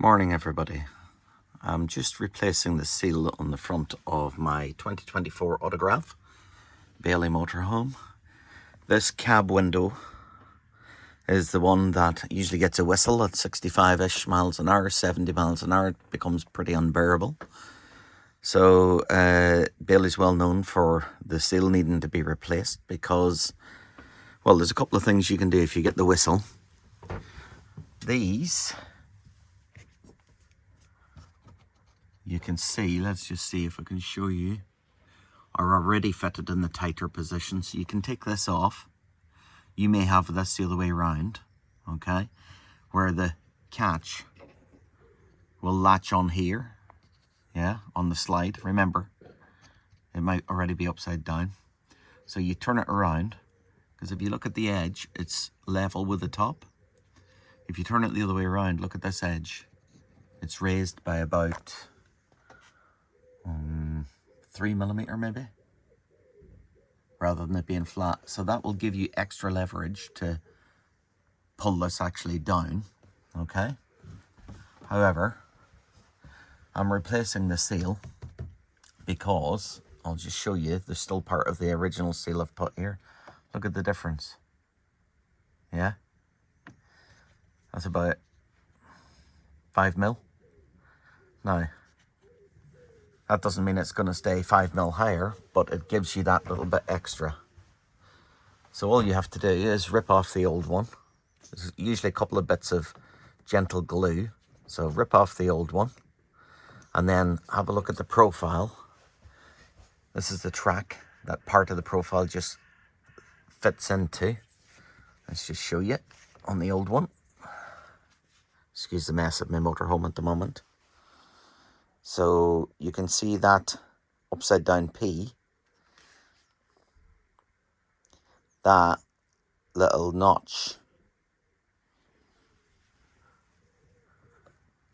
Morning everybody. I'm just replacing the seal on the front of my 2024 Autograph, Bailey Motorhome. This cab window is the one that usually gets a whistle at 65-ish miles an hour, 70 miles an hour. It becomes pretty unbearable. So Bailey's well known for the seal needing to be replaced because, well, there's a couple of things you can do if you get the whistle. These, you can see, let's just see if I can show you, are already fitted in the tighter position. So you can take this off. You may have this the other way around, okay, where the catch will latch on here, yeah, on the slide. Remember, it might already be upside down. So you turn it around, because if you look at the edge, it's level with the top. If you turn it the other way around, look at this edge. It's raised by about 3 millimeter maybe, rather than it being flat. So that will give you extra leverage to pull this actually down, okay? However, I'm replacing the seal because, I'll just show you, there's still part of the original seal I've put here. Look at the difference, yeah? That's about 5 mil. Now, that doesn't mean it's going to stay 5 mil higher, but it gives you that little bit extra. So all you have to do is rip off the old one. There's usually a couple of bits of gentle glue. So rip off the old one and then have a look at the profile. This is the track that part of the profile just fits into. Let's just show you on the old one. Excuse the mess of my motorhome at the moment. So you can see that upside down P, that little notch,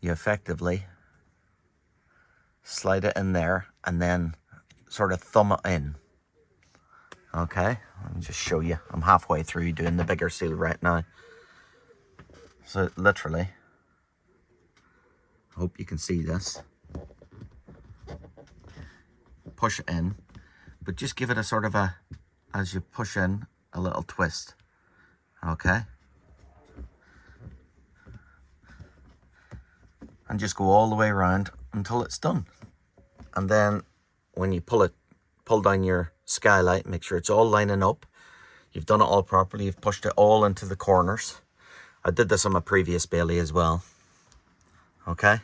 you effectively slide it in there and then sort of thumb it in. Okay, let me just show you. I'm halfway through doing the bigger seal right now. So literally, I hope you can see this. Push it in, but just give it a sort of a, as you push in, a little twist, okay? And just go all the way around until it's done. And then when you pull down your skylight, make sure it's all lining up. You've done it all properly, you've pushed it all into the corners. I did this on my previous Bailey as well, okay?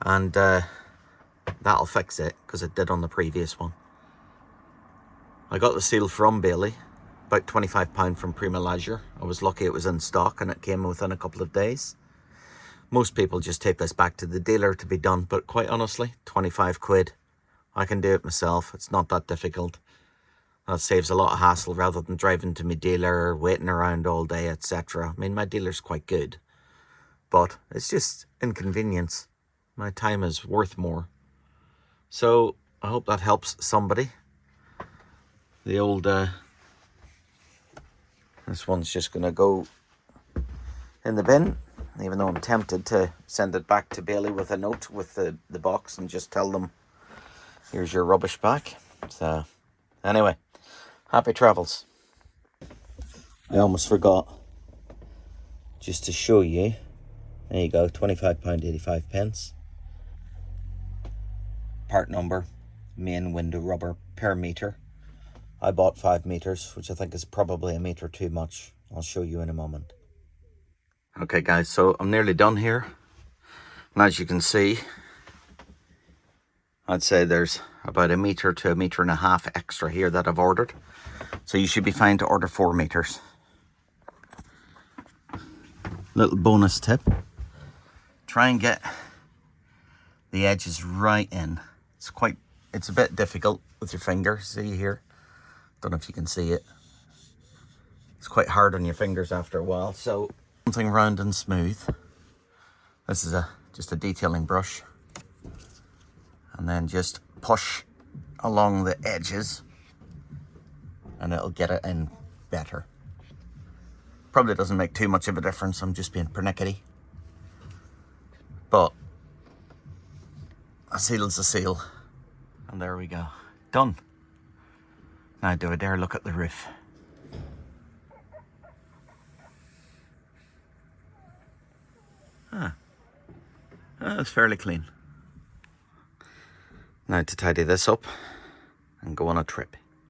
And that'll fix it, because it did on the previous one. I got the seal from Bailey, about £25 from Prima Leisure. I was lucky it was in stock and it came within a couple of days. Most people just take this back to the dealer to be done, but quite honestly, 25 quid. I can do it myself, it's not that difficult. That saves a lot of hassle rather than driving to my dealer, waiting around all day, etc. I mean, my dealer's quite good, but it's just inconvenience. My time is worth more. So I hope that helps somebody. The old, this one's just going to go in the bin, even though I'm tempted to send it back to Bailey with a note with the box and just tell them, here's your rubbish back. So anyway, happy travels. I almost forgot just to show you. There you go, £25.85. Part number, main window rubber per meter. I bought 5 meters, which I think is probably a meter too much. I'll show you in a moment. Okay guys, so I'm nearly done here. And as you can see, I'd say there's about a meter to 1.5 meters extra here that I've ordered. So you should be fine to order 4 meters. Little bonus tip. Try and get the edges right in. It's a bit difficult with your finger, see here? Don't know if you can see it. It's quite hard on your fingers after a while. So something round and smooth. This is just a detailing brush. And then just push along the edges and it'll get it in better. Probably doesn't make too much of a difference, I'm just being pernickety. But a seal's a seal. And there we go. Done. Now do I dare look at the roof? It's fairly clean. Now to tidy this up and go on a trip.